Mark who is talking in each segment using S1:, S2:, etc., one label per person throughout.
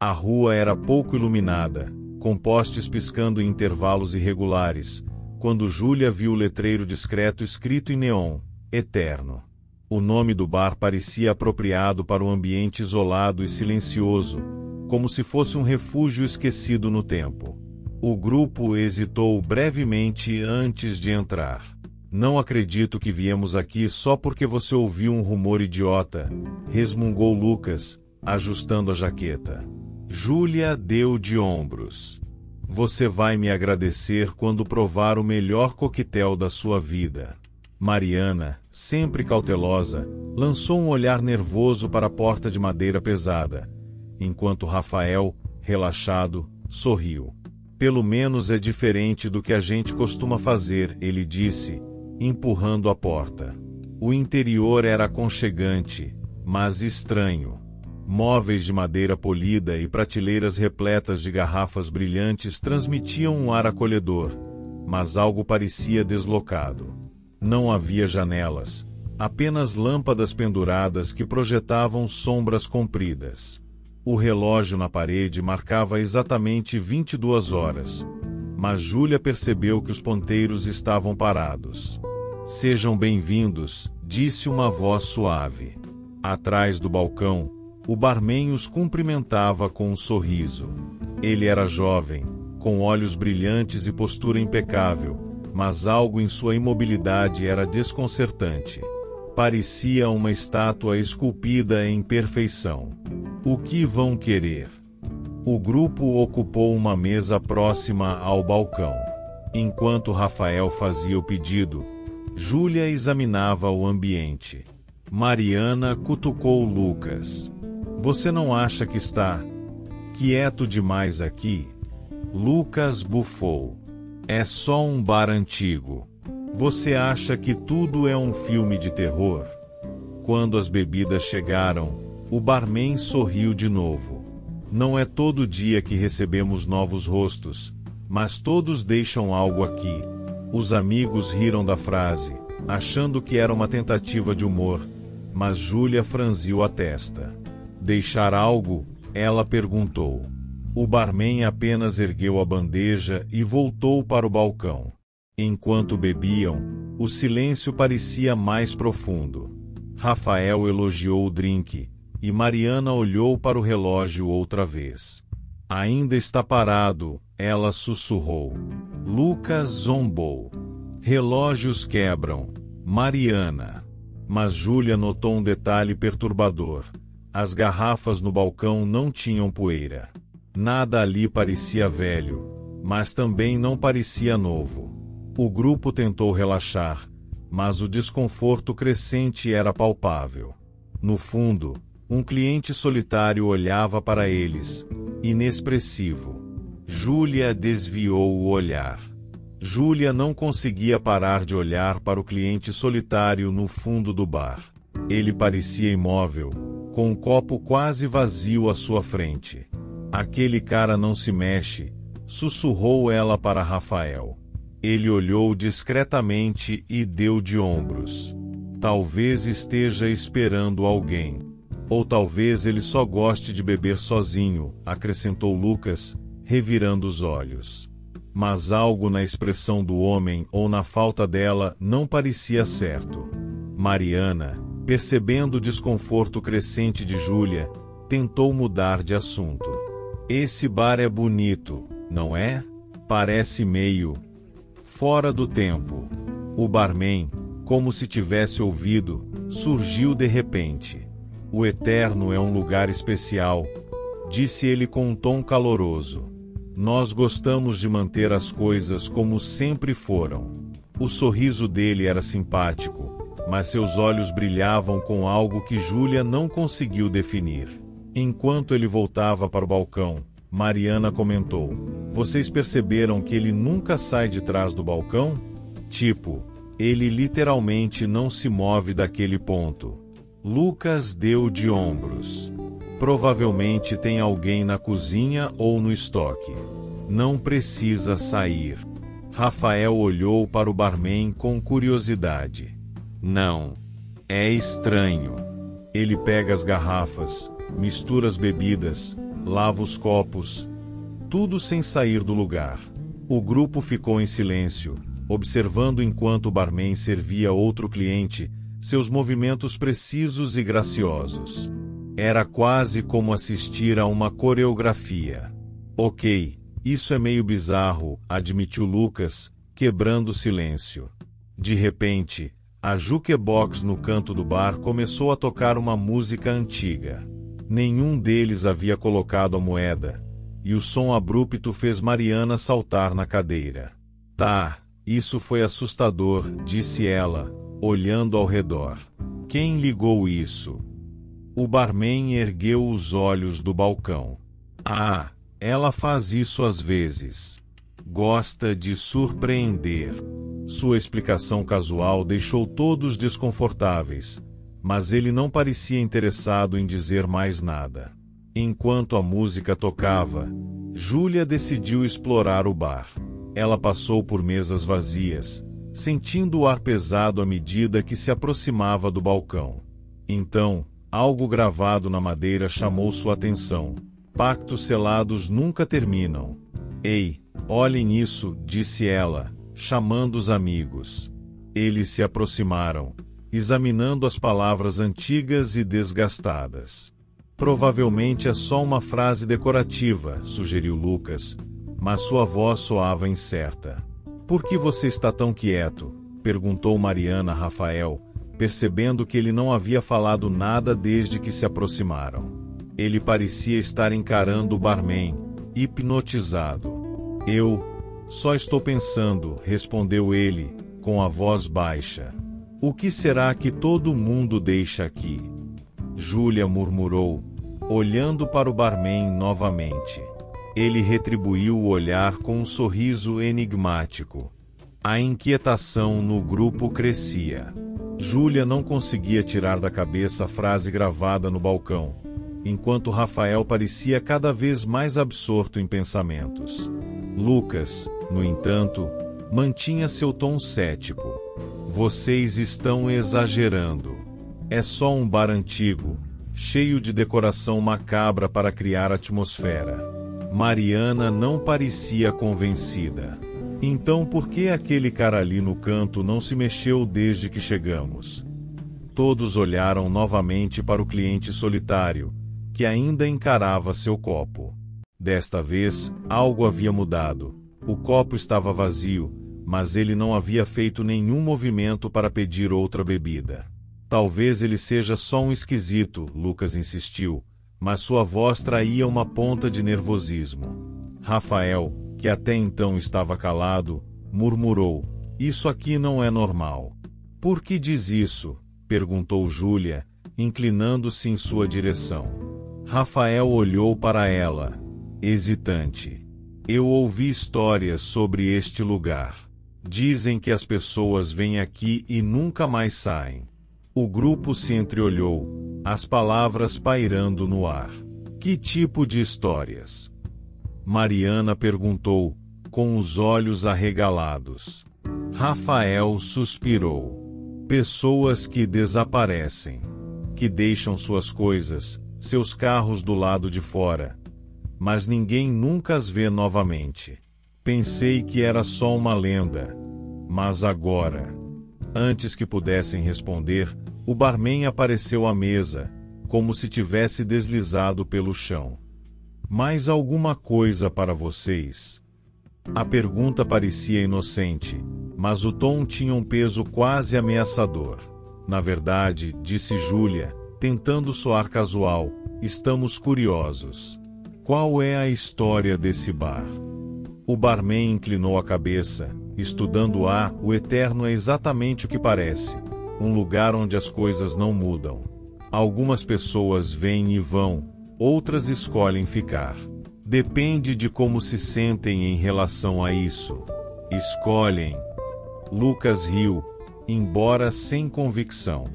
S1: A rua era pouco iluminada, com postes piscando em intervalos irregulares, quando Júlia viu o letreiro discreto escrito em neon, Eterno. O nome do bar parecia apropriado para um ambiente isolado e silencioso, como se fosse um refúgio esquecido no tempo. O grupo hesitou brevemente antes de entrar. Não acredito que viemos aqui só porque você ouviu um rumor idiota, resmungou Lucas, ajustando a jaqueta. Júlia deu de ombros. Você vai me agradecer quando provar o melhor coquetel da sua vida. Mariana, sempre cautelosa, lançou um olhar nervoso para a porta de madeira pesada, enquanto Rafael, relaxado, sorriu. Pelo menos é diferente do que a gente costuma fazer, ele disse, empurrando a porta. O interior era aconchegante, mas estranho. Móveis de madeira polida e prateleiras repletas de garrafas brilhantes transmitiam um ar acolhedor, mas algo parecia deslocado. Não havia janelas, apenas lâmpadas penduradas que projetavam sombras compridas. O relógio na parede marcava exatamente 22 horas, mas Júlia percebeu que os ponteiros estavam parados. Sejam bem-vindos, disse uma voz suave. Atrás do balcão, o barman os cumprimentava com um sorriso. Ele era jovem, com olhos brilhantes e postura impecável, mas algo em sua imobilidade era desconcertante. Parecia uma estátua esculpida em perfeição. O que vão querer? O grupo ocupou uma mesa próxima ao balcão. Enquanto Rafael fazia o pedido, Júlia examinava o ambiente. Mariana cutucou Lucas. Você não acha que está quieto demais aqui? Lucas bufou. É só um bar antigo. Você acha que tudo é um filme de terror? Quando as bebidas chegaram, o barman sorriu de novo. Não é todo dia que recebemos novos rostos, mas todos deixam algo aqui. Os amigos riram da frase, achando que era uma tentativa de humor, mas Júlia franziu a testa. Deixar algo? Ela perguntou. O barman apenas ergueu a bandeja e voltou para o balcão. Enquanto bebiam, o silêncio parecia mais profundo. Rafael elogiou o drink, e Mariana olhou para o relógio outra vez. Ainda está parado, ela sussurrou. Lucas zombou. Relógios quebram. Mariana. Mas Júlia notou um detalhe perturbador. As garrafas no balcão não tinham poeira. Nada ali parecia velho, mas também não parecia novo. O grupo tentou relaxar, mas o desconforto crescente era palpável. No fundo, um cliente solitário olhava para eles, inexpressivo. Júlia desviou o olhar. Júlia não conseguia parar de olhar para o cliente solitário no fundo do bar. Ele parecia imóvel, com um copo quase vazio à sua frente. Aquele cara não se mexe, sussurrou ela para Rafael. Ele olhou discretamente e deu de ombros. Talvez esteja esperando alguém. Ou talvez ele só goste de beber sozinho, acrescentou Lucas, revirando os olhos. Mas algo na expressão do homem ou na falta dela não parecia certo. Mariana, percebendo o desconforto crescente de Júlia, tentou mudar de assunto. Esse bar é bonito, não é? Parece meio fora do tempo. O barman, como se tivesse ouvido, surgiu de repente. O Eterno é um lugar especial, disse ele com um tom caloroso. Nós gostamos de manter as coisas como sempre foram. O sorriso dele era simpático, mas seus olhos brilhavam com algo que Júlia não conseguiu definir. Enquanto ele voltava para o balcão, Mariana comentou: vocês perceberam que ele nunca sai de trás do balcão? Tipo, ele literalmente não se move daquele ponto. Lucas deu de ombros. Provavelmente tem alguém na cozinha ou no estoque. Não precisa sair. Rafael olhou para o barman com curiosidade. Não. É estranho. Ele pega as garrafas, mistura as bebidas, lava os copos. Tudo sem sair do lugar. O grupo ficou em silêncio, observando enquanto o barman servia outro cliente, seus movimentos precisos e graciosos. Era quase como assistir a uma coreografia. Ok, isso é meio bizarro, admitiu Lucas, quebrando o silêncio. De repente, a jukebox no canto do bar começou a tocar uma música antiga. Nenhum deles havia colocado a moeda, e o som abrupto fez Mariana saltar na cadeira. Tá, isso foi assustador, disse ela, olhando ao redor. Quem ligou isso? O barman ergueu os olhos do balcão. Ah, ela faz isso às vezes. Gosta de surpreender. Sua explicação casual deixou todos desconfortáveis, mas ele não parecia interessado em dizer mais nada. Enquanto a música tocava, Júlia decidiu explorar o bar. Ela passou por mesas vazias, sentindo o ar pesado à medida que se aproximava do balcão. Então, algo gravado na madeira chamou sua atenção. Pactos selados nunca terminam. Ei, olhem isso, disse ela, chamando os amigos. Eles se aproximaram, examinando as palavras antigas e desgastadas. Provavelmente é só uma frase decorativa, sugeriu Lucas, mas sua voz soava incerta. Por que você está tão quieto? Perguntou Mariana a Rafael, percebendo que ele não havia falado nada desde que se aproximaram. Ele parecia estar encarando o barman, hipnotizado. Eu só estou pensando, respondeu ele, com a voz baixa. O que será que todo mundo deixa aqui? Júlia murmurou, olhando para o barman novamente. Ele retribuiu o olhar com um sorriso enigmático. A inquietação no grupo crescia. Júlia não conseguia tirar da cabeça a frase gravada no balcão, enquanto Rafael parecia cada vez mais absorto em pensamentos. Lucas, no entanto, mantinha seu tom cético. Vocês estão exagerando. É só um bar antigo, cheio de decoração macabra para criar atmosfera. Mariana não parecia convencida. Então por que aquele cara ali no canto não se mexeu desde que chegamos? Todos olharam novamente para o cliente solitário, que ainda encarava seu copo. Desta vez, algo havia mudado. O copo estava vazio, mas ele não havia feito nenhum movimento para pedir outra bebida. Talvez ele seja só um esquisito, Lucas insistiu, mas sua voz traía uma ponta de nervosismo. Rafael, que até então estava calado, murmurou: Isso aqui não é normal. Por que diz isso? Perguntou Júlia, inclinando-se em sua direção. Rafael olhou para ela, hesitante. Eu ouvi histórias sobre este lugar. Dizem que as pessoas vêm aqui e nunca mais saem. O grupo se entreolhou, as palavras pairando no ar. Que tipo de histórias? Mariana perguntou, com os olhos arregalados. Rafael suspirou. Pessoas que desaparecem, que deixam suas coisas, seus carros do lado de fora, mas ninguém nunca as vê novamente. Pensei que era só uma lenda, mas agora... Antes que pudessem responder, o barman apareceu à mesa, como se tivesse deslizado pelo chão. Mais alguma coisa para vocês? A pergunta parecia inocente, mas o tom tinha um peso quase ameaçador. Na verdade, disse Júlia, tentando soar casual, estamos curiosos. Qual é a história desse bar? O barman inclinou a cabeça, estudando o eterno é exatamente o que parece, um lugar onde as coisas não mudam. Algumas pessoas vêm e vão, outras escolhem ficar. Depende de como se sentem em relação a isso. Escolhem. Lucas riu, embora sem convicção.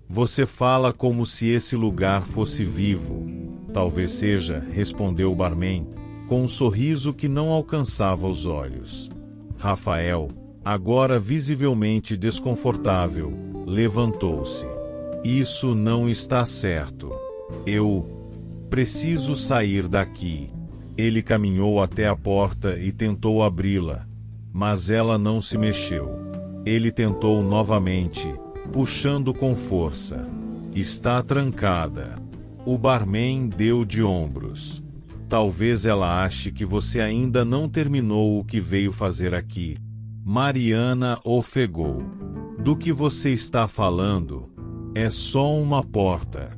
S1: Você fala como se esse lugar fosse vivo. Talvez seja, respondeu o barman, com um sorriso que não alcançava os olhos. Rafael, agora visivelmente desconfortável, levantou-se. Isso não está certo. Preciso sair daqui. Ele caminhou até a porta e tentou abri-la, mas ela não se mexeu. Ele tentou novamente, puxando com força. Está trancada. O barman deu de ombros. Talvez ela ache que você ainda não terminou o que veio fazer aqui. Mariana ofegou. Do que você está falando? É só uma porta.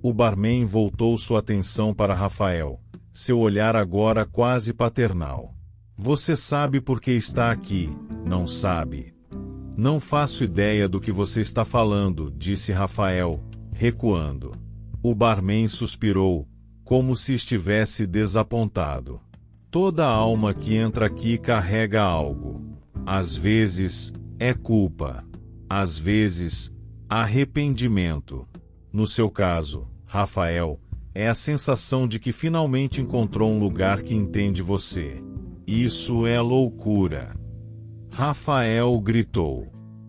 S1: O barman voltou sua atenção para Rafael, seu olhar agora quase paternal. Você sabe por que está aqui, não sabe? Não faço ideia do que você está falando, disse Rafael, recuando. O barman suspirou, como se estivesse desapontado. Toda alma que entra aqui carrega algo. Às vezes, é culpa. Às vezes, arrependimento. No seu caso, Rafael, é a sensação de que finalmente encontrou um lugar que entende você. Isso é loucura. Rafael gritou.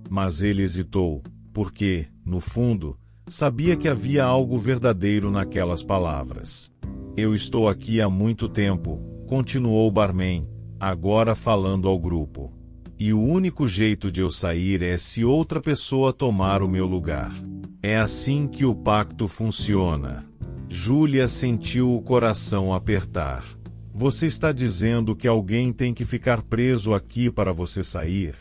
S1: Mas ele hesitou, porque, no fundo, sabia que havia algo verdadeiro naquelas palavras. Eu estou aqui há muito tempo, continuou o barman, agora falando ao grupo. E o único jeito de eu sair é se outra pessoa tomar o meu lugar. É assim que o pacto funciona. Júlia sentiu o coração apertar. Você está dizendo que alguém tem que ficar preso aqui para você sair?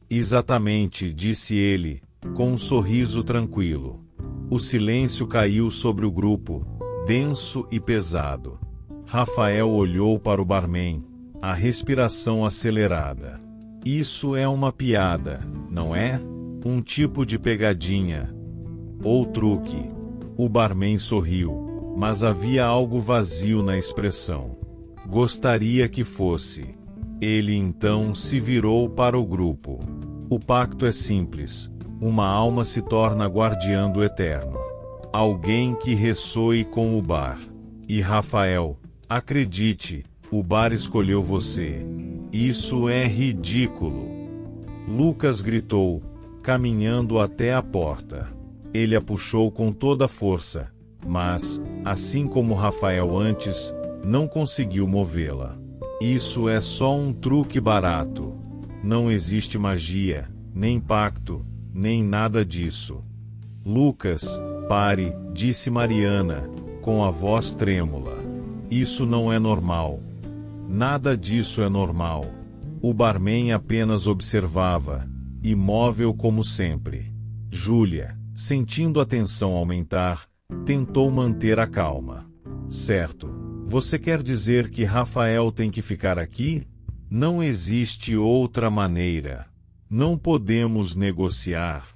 S1: Exatamente, disse ele, com um sorriso tranquilo. O silêncio caiu sobre o grupo, denso e pesado. Rafael olhou para o barman, a respiração acelerada. Isso é uma piada, não é? Um tipo de pegadinha. Ou truque. O barman sorriu, mas havia algo vazio na expressão. Gostaria que fosse. Ele então se virou para o grupo. O pacto é simples. Uma alma se torna guardiã do eterno. Alguém que ressoe com o bar. E Rafael, acredite, o bar escolheu você. Isso é ridículo. Lucas gritou, caminhando até a porta. Ele a puxou com toda a força, mas, assim como Rafael antes, não conseguiu movê-la. Isso é só um truque barato. Não existe magia, nem pacto, nem nada disso. Lucas, pare, disse Mariana, com a voz trêmula. Isso não é normal. Nada disso é normal. O barman apenas observava, imóvel como sempre. Júlia, sentindo a tensão aumentar, tentou manter a calma. Certo. Você quer dizer que Rafael tem que ficar aqui? Não existe outra maneira. Não podemos negociar.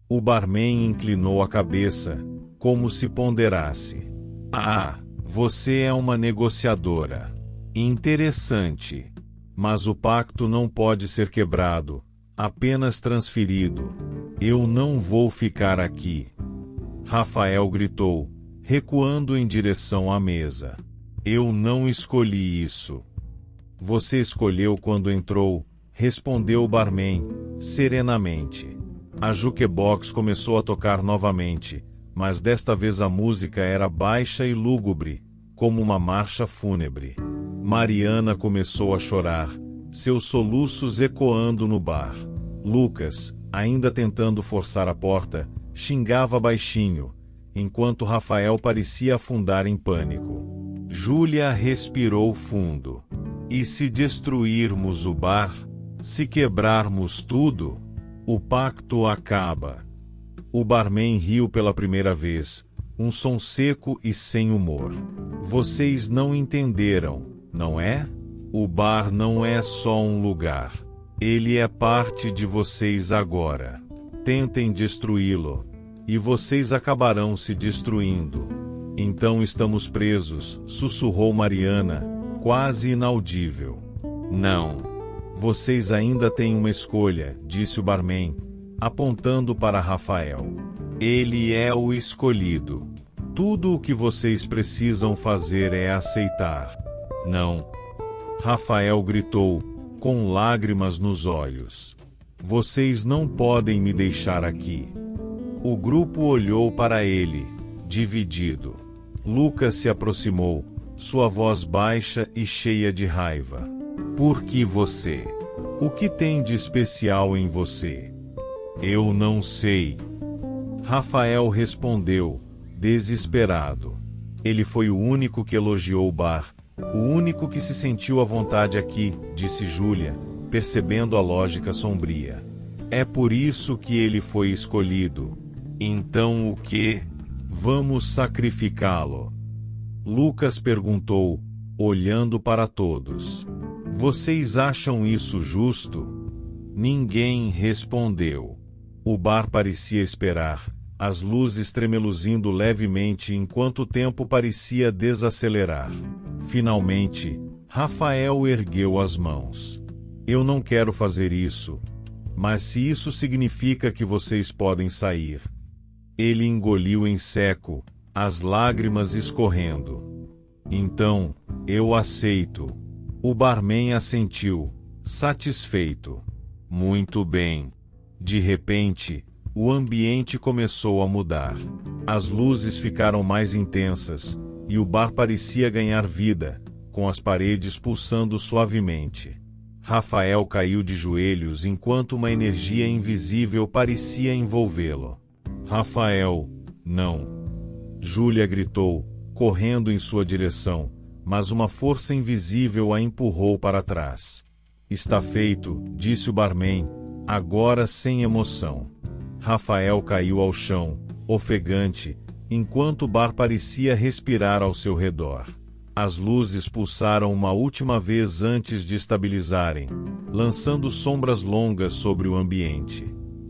S1: O barman inclinou a cabeça, como se ponderasse. Ah, você é uma negociadora. Interessante. Mas o pacto não pode ser quebrado, apenas transferido. Eu não vou ficar aqui. Rafael gritou, recuando em direção à mesa. Eu não escolhi isso. Você escolheu quando entrou, respondeu o barman, serenamente. A jukebox começou a tocar novamente, mas desta vez a música era baixa e lúgubre, como uma marcha fúnebre. Mariana começou a chorar, seus soluços ecoando no bar. Lucas, ainda tentando forçar a porta, xingava baixinho, enquanto Rafael parecia afundar em pânico. Júlia respirou fundo. E se destruirmos o bar? Se quebrarmos tudo? O pacto acaba. O barman riu pela primeira vez, um som seco e sem humor. Vocês não entenderam, não é? O bar não é só um lugar. Ele é parte de vocês agora. Tentem destruí-lo, e vocês acabarão se destruindo. Então estamos presos, sussurrou Mariana, quase inaudível. Não. Vocês ainda têm uma escolha, disse o barman, apontando para Rafael. Ele é o escolhido. Tudo o que vocês precisam fazer é aceitar. Não. Rafael gritou, com lágrimas nos olhos. Vocês não podem me deixar aqui. O grupo olhou para ele, dividido. Lucas se aproximou, sua voz baixa e cheia de raiva. Por que você? O que tem de especial em você? Eu não sei. Rafael respondeu, desesperado. Ele foi o único que elogiou o bar, o único que se sentiu à vontade aqui, disse Júlia, percebendo a lógica sombria. É por isso que ele foi escolhido. Então o quê? Vamos sacrificá-lo. Lucas perguntou, olhando para todos. Vocês acham isso justo? Ninguém respondeu. O bar parecia esperar, as luzes tremeluzindo levemente enquanto o tempo parecia desacelerar. Finalmente, Rafael ergueu as mãos. Eu não quero fazer isso, mas se isso significa que vocês podem sair. Ele engoliu em seco, as lágrimas escorrendo. Então, eu aceito. O barman assentiu, satisfeito. Muito bem. De repente, o ambiente começou a mudar. As luzes ficaram mais intensas, e o bar parecia ganhar vida, com as paredes pulsando suavemente. Rafael caiu de joelhos enquanto uma energia invisível parecia envolvê-lo. Rafael, não! Júlia gritou, correndo em sua direção, mas uma força invisível a empurrou para trás. Está feito, disse o barman, agora sem emoção. Rafael caiu ao chão, ofegante, enquanto o bar parecia respirar ao seu redor. As luzes pulsaram uma última vez antes de estabilizarem, lançando sombras longas sobre o ambiente.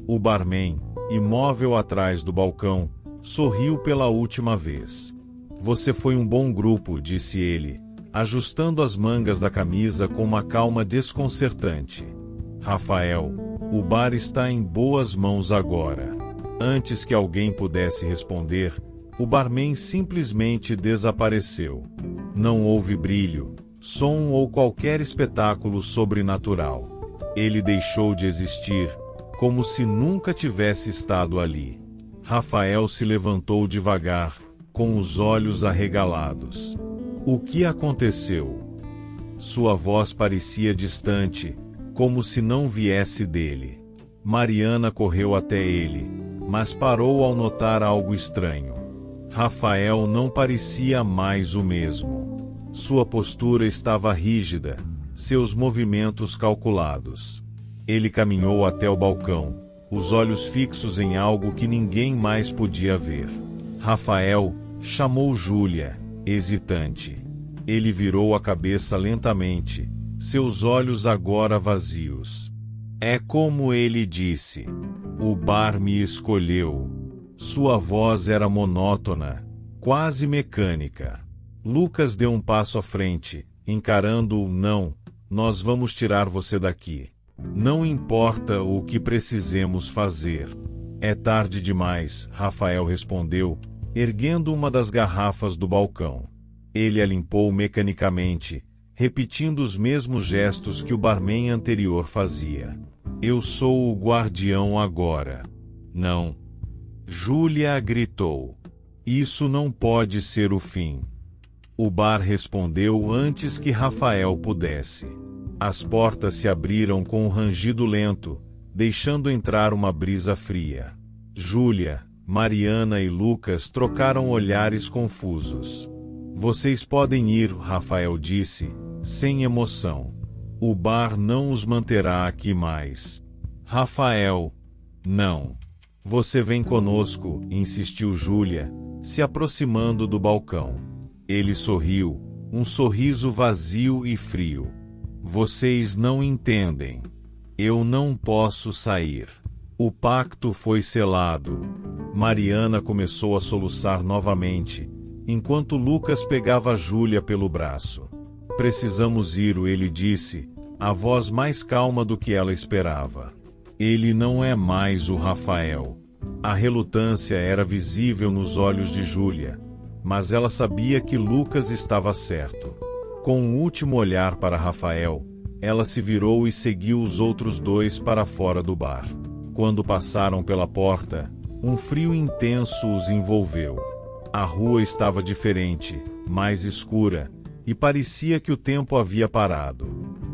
S1: O barman, imóvel atrás do balcão, sorriu pela última vez. Você foi um bom grupo, disse ele, ajustando as mangas da camisa com uma calma desconcertante. Rafael, o bar está em boas mãos agora. Antes que alguém pudesse responder, o barman simplesmente desapareceu. Não houve brilho, som ou qualquer espetáculo sobrenatural. Ele deixou de existir, como se nunca tivesse estado ali. Rafael se levantou devagar, com os olhos arregalados. O que aconteceu? Sua voz parecia distante, como se não viesse dele. Mariana correu até ele, mas parou ao notar algo estranho. Rafael não parecia mais o mesmo. Sua postura estava rígida, seus movimentos calculados. Ele caminhou até o balcão, os olhos fixos em algo que ninguém mais podia ver. Rafael chamou Júlia, hesitante. Ele virou a cabeça lentamente, seus olhos agora vazios. É como ele disse. O bar me escolheu. Sua voz era monótona, quase mecânica. Lucas deu um passo à frente, encarando-o. Não, nós vamos tirar você daqui. Não importa o que precisemos fazer. É tarde demais, Rafael respondeu, erguendo uma das garrafas do balcão. Ele a limpou mecanicamente, repetindo os mesmos gestos que o barman anterior fazia. Eu sou o guardião agora. Não. Júlia gritou. Isso não pode ser o fim. O bar respondeu antes que Rafael pudesse. As portas se abriram com um rangido lento, deixando entrar uma brisa fria. Júlia, Mariana e Lucas trocaram olhares confusos. Vocês podem ir, Rafael disse, sem emoção. O bar não os manterá aqui mais. Rafael, não. Você vem conosco, insistiu Júlia, se aproximando do balcão. Ele sorriu, um sorriso vazio e frio. Vocês não entendem. Eu não posso sair. O pacto foi selado. Mariana começou a soluçar novamente, enquanto Lucas pegava Júlia pelo braço. Precisamos ir, ele disse, a voz mais calma do que ela esperava. Ele não é mais o Rafael. A relutância era visível nos olhos de Júlia, mas ela sabia que Lucas estava certo. Com um último olhar para Rafael, ela se virou e seguiu os outros dois para fora do bar. Quando passaram pela porta, um frio intenso os envolveu. A rua estava diferente, mais escura, e parecia que o tempo havia parado.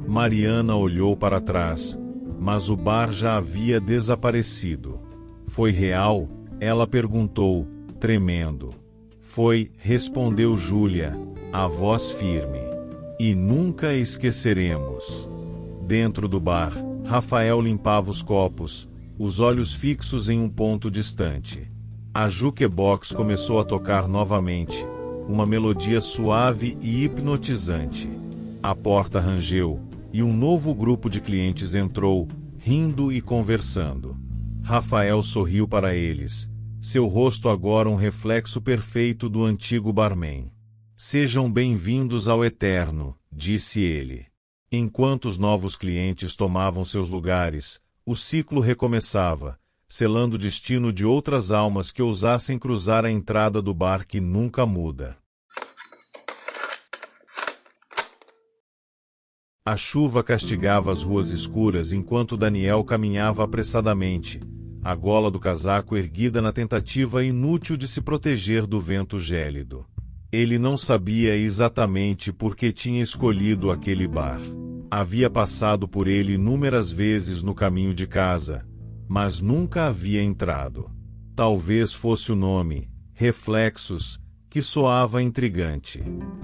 S1: Mariana olhou para trás, mas o bar já havia desaparecido. Foi real? Ela perguntou, tremendo. Foi, respondeu Júlia, a voz firme. E nunca esqueceremos. Dentro do bar, Rafael limpava os copos, os olhos fixos em um ponto distante. A jukebox começou a tocar novamente, uma melodia suave e hipnotizante. A porta rangeu, e um novo grupo de clientes entrou, rindo e conversando. Rafael sorriu para eles, seu rosto agora um reflexo perfeito do antigo barman. Sejam bem-vindos ao Eterno, disse ele. Enquanto os novos clientes tomavam seus lugares, o ciclo recomeçava, selando o destino de outras almas que ousassem cruzar a entrada do bar que nunca muda. A chuva castigava as ruas escuras enquanto Daniel caminhava apressadamente, a gola do casaco erguida na tentativa inútil de se proteger do vento gélido. Ele não sabia exatamente por que tinha escolhido aquele bar. Havia passado por ele inúmeras vezes no caminho de casa, mas nunca havia entrado. Talvez fosse o nome, Reflexos, que soava intrigante.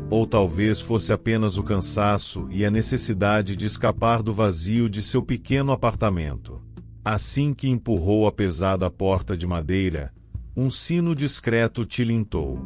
S1: Ou talvez fosse apenas o cansaço e a necessidade de escapar do vazio de seu pequeno apartamento. Assim que empurrou a pesada porta de madeira, um sino discreto tilintou.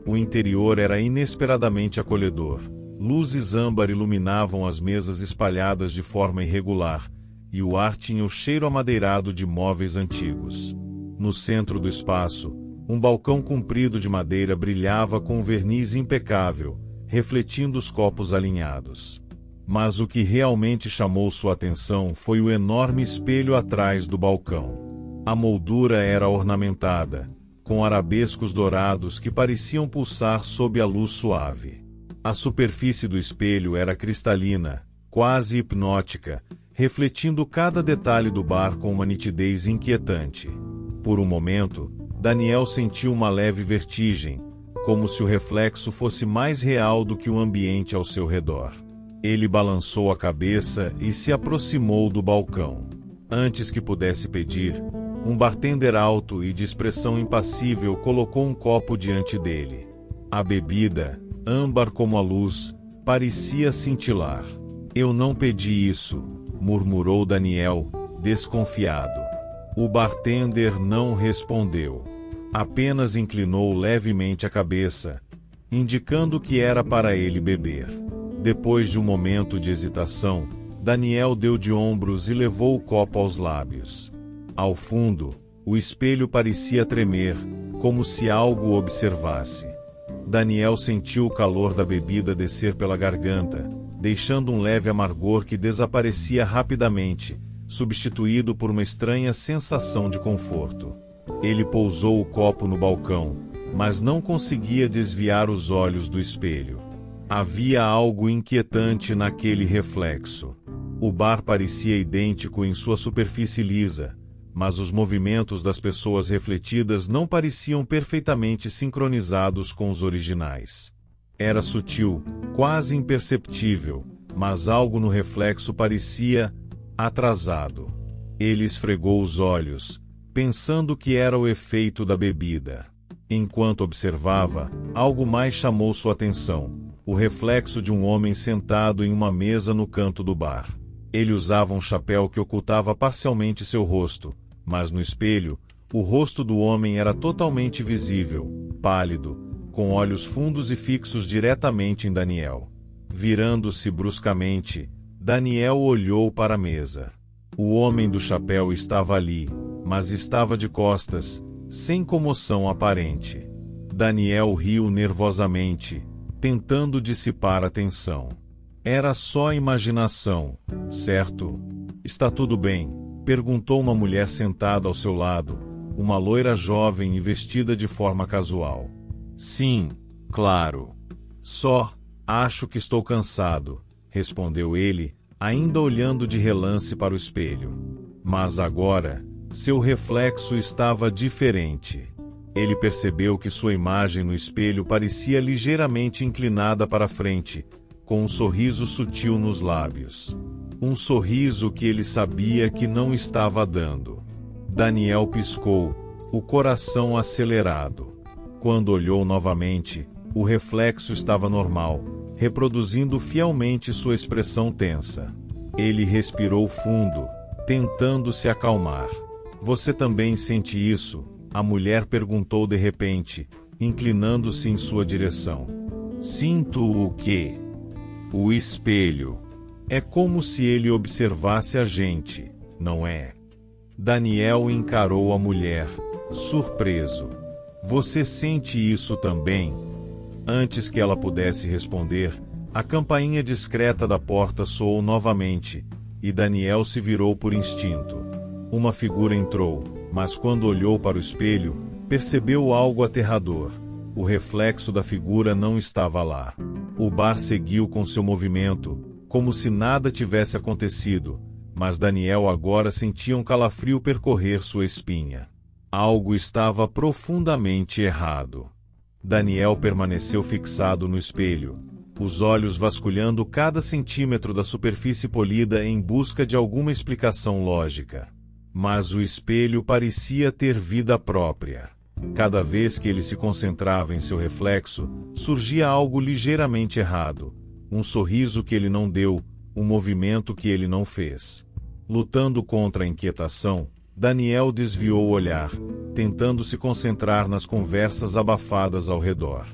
S1: O interior era inesperadamente acolhedor. Luzes âmbar iluminavam as mesas espalhadas de forma irregular, e o ar tinha o cheiro amadeirado de móveis antigos. No centro do espaço, um balcão comprido de madeira brilhava com um verniz impecável, refletindo os copos alinhados. Mas o que realmente chamou sua atenção foi o enorme espelho atrás do balcão. A moldura era ornamentada, com arabescos dourados que pareciam pulsar sob a luz suave. A superfície do espelho era cristalina, quase hipnótica, refletindo cada detalhe do bar com uma nitidez inquietante. Por um momento, Daniel sentiu uma leve vertigem, como se o reflexo fosse mais real do que o ambiente ao seu redor. Ele balançou a cabeça e se aproximou do balcão. Antes que pudesse pedir, um bartender alto e de expressão impassível colocou um copo diante dele. A bebida, âmbar como a luz, parecia cintilar. "Eu não pedi isso", murmurou Daniel, desconfiado. O bartender não respondeu. Apenas inclinou levemente a cabeça, indicando que era para ele beber. Depois de um momento de hesitação, Daniel deu de ombros e levou o copo aos lábios. Ao fundo, o espelho parecia tremer, como se algo o observasse. Daniel sentiu o calor da bebida descer pela garganta, deixando um leve amargor que desaparecia rapidamente, substituído por uma estranha sensação de conforto. Ele pousou o copo no balcão, mas não conseguia desviar os olhos do espelho. Havia algo inquietante naquele reflexo. O bar parecia idêntico em sua superfície lisa, mas os movimentos das pessoas refletidas não pareciam perfeitamente sincronizados com os originais. Era sutil, quase imperceptível, mas algo no reflexo parecia atrasado. Ele esfregou os olhos, pensando que era o efeito da bebida. Enquanto observava, algo mais chamou sua atenção: o reflexo de um homem sentado em uma mesa no canto do bar. Ele usava um chapéu que ocultava parcialmente seu rosto, mas no espelho, o rosto do homem era totalmente visível, pálido, com olhos fundos e fixos diretamente em Daniel. Virando-se bruscamente, Daniel olhou para a mesa. O homem do chapéu estava ali, mas estava de costas, sem comoção aparente. Daniel riu nervosamente, tentando dissipar a tensão. Era só imaginação, certo? "Está tudo bem?", perguntou uma mulher sentada ao seu lado, uma loira jovem e vestida de forma casual. "Sim, claro. Só acho que estou cansado", respondeu ele, ainda olhando de relance para o espelho. Mas agora, seu reflexo estava diferente. Ele percebeu que sua imagem no espelho parecia ligeiramente inclinada para frente, com um sorriso sutil nos lábios. Um sorriso que ele sabia que não estava dando. Daniel piscou, o coração acelerado. Quando olhou novamente, o reflexo estava normal, reproduzindo fielmente sua expressão tensa. Ele respirou fundo, tentando se acalmar. Você também sente isso? A mulher perguntou de repente, inclinando-se em sua direção. Sinto o quê? O espelho. É como se ele observasse a gente, não é? Daniel encarou a mulher, surpreso. Você sente isso também? Antes que ela pudesse responder, a campainha discreta da porta soou novamente, e Daniel se virou por instinto. Uma figura entrou, mas quando olhou para o espelho, percebeu algo aterrador. O reflexo da figura não estava lá. O bar seguiu com seu movimento, como se nada tivesse acontecido, mas Daniel agora sentia um calafrio percorrer sua espinha. Algo estava profundamente errado. Daniel permaneceu fixado no espelho, os olhos vasculhando cada centímetro da superfície polida em busca de alguma explicação lógica. Mas o espelho parecia ter vida própria. Cada vez que ele se concentrava em seu reflexo, surgia algo ligeiramente errado. Um sorriso que ele não deu, um movimento que ele não fez. Lutando contra a inquietação, Daniel desviou o olhar, tentando se concentrar nas conversas abafadas ao redor.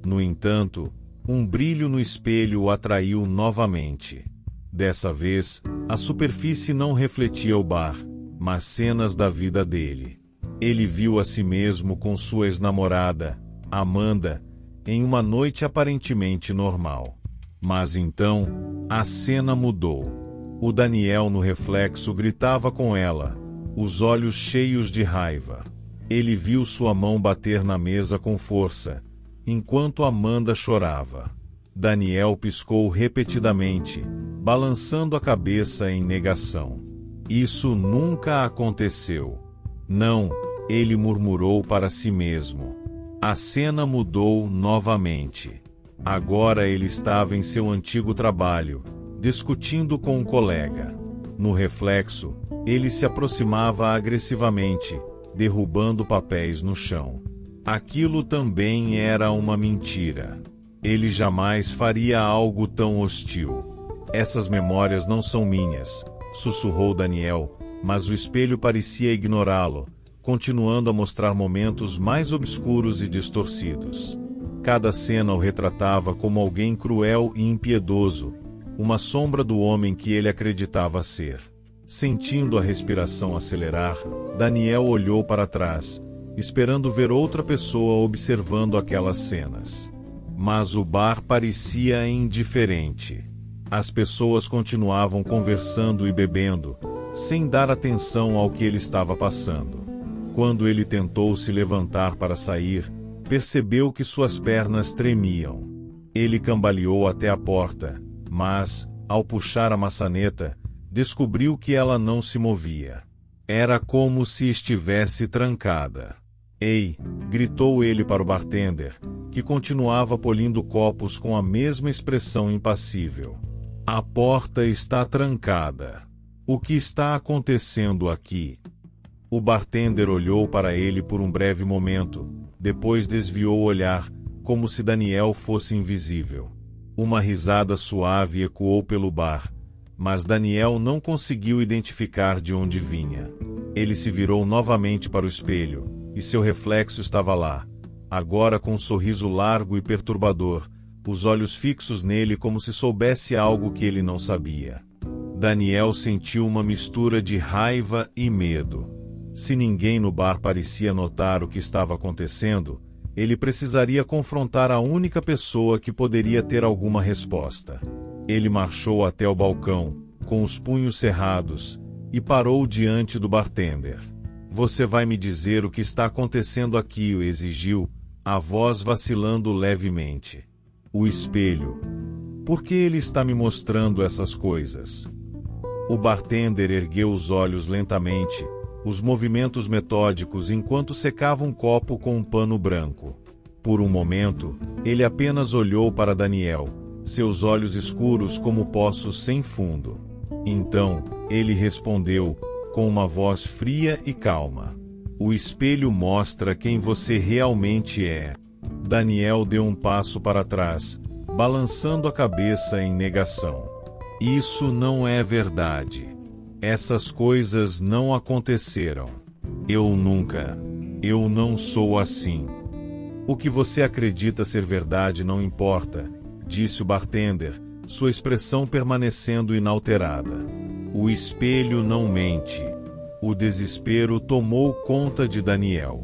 S1: No entanto, um brilho no espelho o atraiu novamente. Dessa vez, a superfície não refletia o bar, mas cenas da vida dele. Ele viu a si mesmo com sua ex-namorada, Amanda, em uma noite aparentemente normal. Mas então, a cena mudou. O Daniel no reflexo gritava com ela, os olhos cheios de raiva. Ele viu sua mão bater na mesa com força, enquanto Amanda chorava. Daniel piscou repetidamente, balançando a cabeça em negação. Isso nunca aconteceu. Não, ele murmurou para si mesmo. A cena mudou novamente. Agora ele estava em seu antigo trabalho, discutindo com um colega. No reflexo, ele se aproximava agressivamente, derrubando papéis no chão. Aquilo também era uma mentira. Ele jamais faria algo tão hostil. Essas memórias não são minhas, sussurrou Daniel, mas o espelho parecia ignorá-lo, continuando a mostrar momentos mais obscuros e distorcidos. Cada cena o retratava como alguém cruel e impiedoso, uma sombra do homem que ele acreditava ser. Sentindo a respiração acelerar, Daniel olhou para trás, esperando ver outra pessoa observando aquelas cenas. Mas o bar parecia indiferente. As pessoas continuavam conversando e bebendo, sem dar atenção ao que ele estava passando. Quando ele tentou se levantar para sair, percebeu que suas pernas tremiam. Ele cambaleou até a porta, mas, ao puxar a maçaneta, descobriu que ela não se movia. Era como se estivesse trancada. Ei! Gritou ele para o bartender, que continuava polindo copos com a mesma expressão impassível. A porta está trancada. O que está acontecendo aqui? O bartender olhou para ele por um breve momento, depois desviou o olhar, como se Daniel fosse invisível. Uma risada suave ecoou pelo bar, mas Daniel não conseguiu identificar de onde vinha. Ele se virou novamente para o espelho, e seu reflexo estava lá, agora com um sorriso largo e perturbador, os olhos fixos nele como se soubesse algo que ele não sabia. Daniel sentiu uma mistura de raiva e medo. Se ninguém no bar parecia notar o que estava acontecendo, ele precisaria confrontar a única pessoa que poderia ter alguma resposta. Ele marchou até o balcão, com os punhos cerrados, e parou diante do bartender. Você vai me dizer o que está acontecendo aqui, o exigiu, a voz vacilando levemente. O espelho. Por que ele está me mostrando essas coisas? O bartender ergueu os olhos lentamente, os movimentos metódicos enquanto secava um copo com um pano branco. Por um momento, ele apenas olhou para Daniel, seus olhos escuros como poços sem fundo. Então, ele respondeu, com uma voz fria e calma: "O espelho mostra quem você realmente é." Daniel deu um passo para trás, balançando a cabeça em negação. "Isso não é verdade. Essas coisas não aconteceram. Eu não sou assim." "O que você acredita ser verdade não importa", disse o bartender, sua expressão permanecendo inalterada. "O espelho não mente." O desespero tomou conta de Daniel.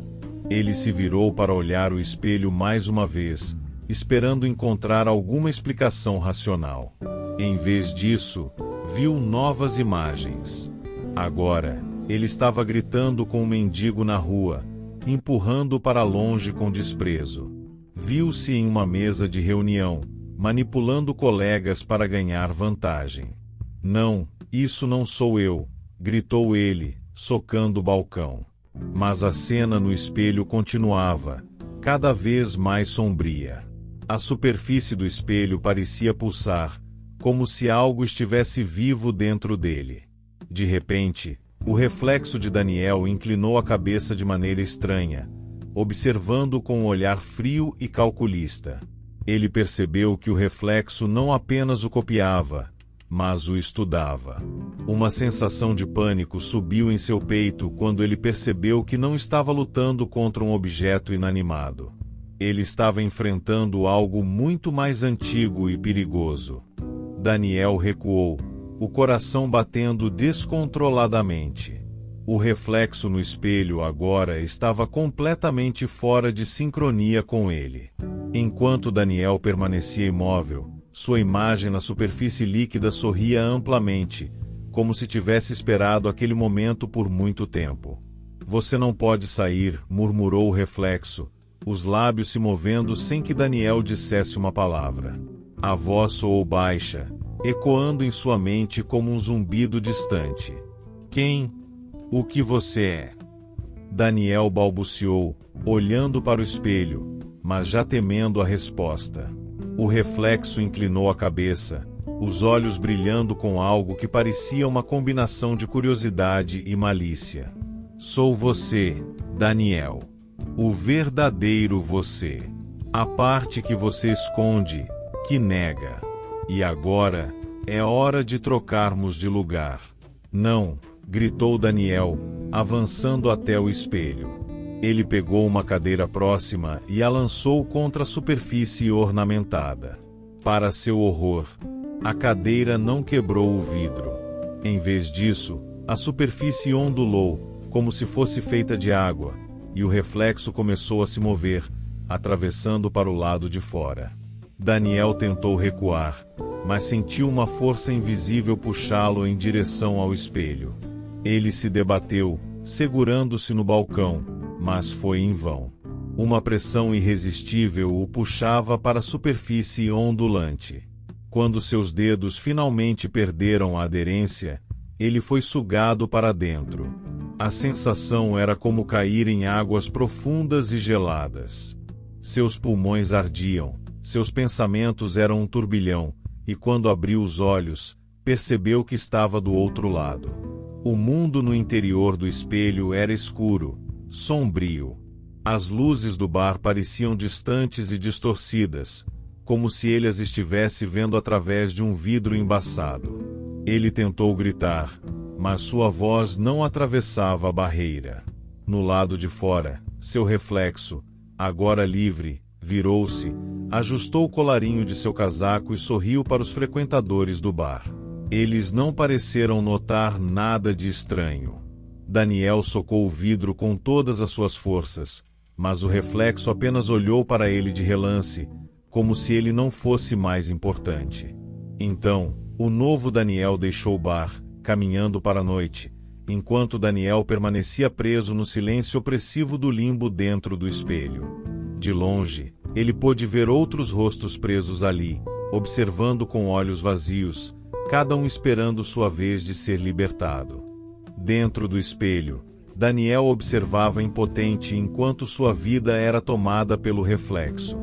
S1: Ele se virou para olhar o espelho mais uma vez, esperando encontrar alguma explicação racional. Em vez disso, viu novas imagens. Agora, ele estava gritando com um mendigo na rua, empurrando-o para longe com desprezo. Viu-se em uma mesa de reunião, manipulando colegas para ganhar vantagem. "Não, isso não sou eu", gritou ele, socando o balcão. Mas a cena no espelho continuava, cada vez mais sombria. A superfície do espelho parecia pulsar, como se algo estivesse vivo dentro dele. De repente, o reflexo de Daniel inclinou a cabeça de maneira estranha, observando com um olhar frio e calculista. Ele percebeu que o reflexo não apenas o copiava, mas o estudava. Uma sensação de pânico subiu em seu peito quando ele percebeu que não estava lutando contra um objeto inanimado. Ele estava enfrentando algo muito mais antigo e perigoso. Daniel recuou, o coração batendo descontroladamente. O reflexo no espelho agora estava completamente fora de sincronia com ele. Enquanto Daniel permanecia imóvel, sua imagem na superfície líquida sorria amplamente, como se tivesse esperado aquele momento por muito tempo. "Você não pode sair", murmurou o reflexo, os lábios se movendo sem que Daniel dissesse uma palavra. A voz soou baixa, ecoando em sua mente como um zumbido distante. "Quem? O que você é?" Daniel balbuciou, olhando para o espelho, mas já temendo a resposta. O reflexo inclinou a cabeça, os olhos brilhando com algo que parecia uma combinação de curiosidade e malícia. "Sou você, Daniel. O verdadeiro você. A parte que você esconde, que nega. E agora, é hora de trocarmos de lugar." "Não!" gritou Daniel, avançando até o espelho. Ele pegou uma cadeira próxima e a lançou contra a superfície ornamentada. Para seu horror, a cadeira não quebrou o vidro. Em vez disso, a superfície ondulou, como se fosse feita de água, e o reflexo começou a se mover, atravessando para o lado de fora. Daniel tentou recuar, mas sentiu uma força invisível puxá-lo em direção ao espelho. Ele se debateu, segurando-se no balcão, mas foi em vão. Uma pressão irresistível o puxava para a superfície ondulante. Quando seus dedos finalmente perderam a aderência, ele foi sugado para dentro. A sensação era como cair em águas profundas e geladas. Seus pulmões ardiam, seus pensamentos eram um turbilhão, e quando abriu os olhos, percebeu que estava do outro lado. O mundo no interior do espelho era escuro, sombrio. As luzes do bar pareciam distantes e distorcidas, como se ele as estivesse vendo através de um vidro embaçado. Ele tentou gritar, mas sua voz não atravessava a barreira. No lado de fora, seu reflexo, agora livre, virou-se, ajustou o colarinho de seu casaco e sorriu para os frequentadores do bar. Eles não pareceram notar nada de estranho. Daniel socou o vidro com todas as suas forças, mas o reflexo apenas olhou para ele de relance, como se ele não fosse mais importante. Então, o novo Daniel deixou o bar, caminhando para a noite, enquanto Daniel permanecia preso no silêncio opressivo do limbo dentro do espelho. De longe, ele pôde ver outros rostos presos ali, observando com olhos vazios, cada um esperando sua vez de ser libertado. Dentro do espelho, Daniel observava impotente enquanto sua vida era tomada pelo reflexo.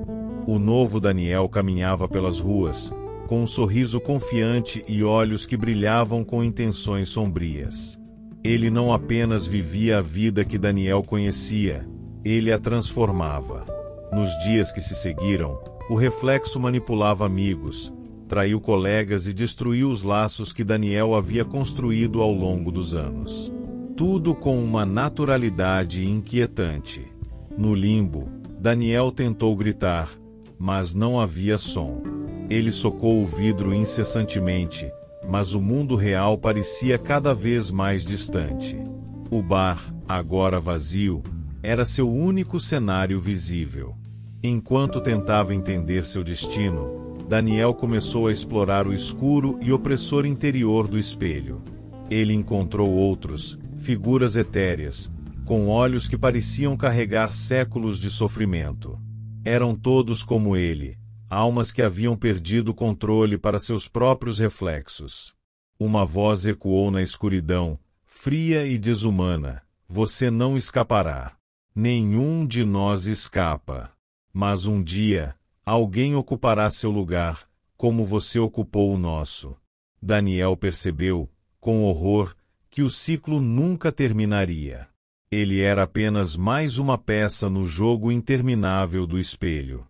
S1: O novo Daniel caminhava pelas ruas, com um sorriso confiante e olhos que brilhavam com intenções sombrias. Ele não apenas vivia a vida que Daniel conhecia, ele a transformava. Nos dias que se seguiram, o reflexo manipulava amigos, traiu colegas e destruiu os laços que Daniel havia construído ao longo dos anos. Tudo com uma naturalidade inquietante. No limbo, Daniel tentou gritar, mas não havia som. Ele socou o vidro incessantemente, mas o mundo real parecia cada vez mais distante. O bar, agora vazio, era seu único cenário visível. Enquanto tentava entender seu destino, Daniel começou a explorar o escuro e opressor interior do espelho. Ele encontrou outros, figuras etéreas, com olhos que pareciam carregar séculos de sofrimento. Eram todos como ele, almas que haviam perdido o controle para seus próprios reflexos. Uma voz ecoou na escuridão, fria e desumana: "Você não escapará. Nenhum de nós escapa. Mas um dia, alguém ocupará seu lugar, como você ocupou o nosso." Daniel percebeu, com horror, que o ciclo nunca terminaria. Ele era apenas mais uma peça no jogo interminável do espelho.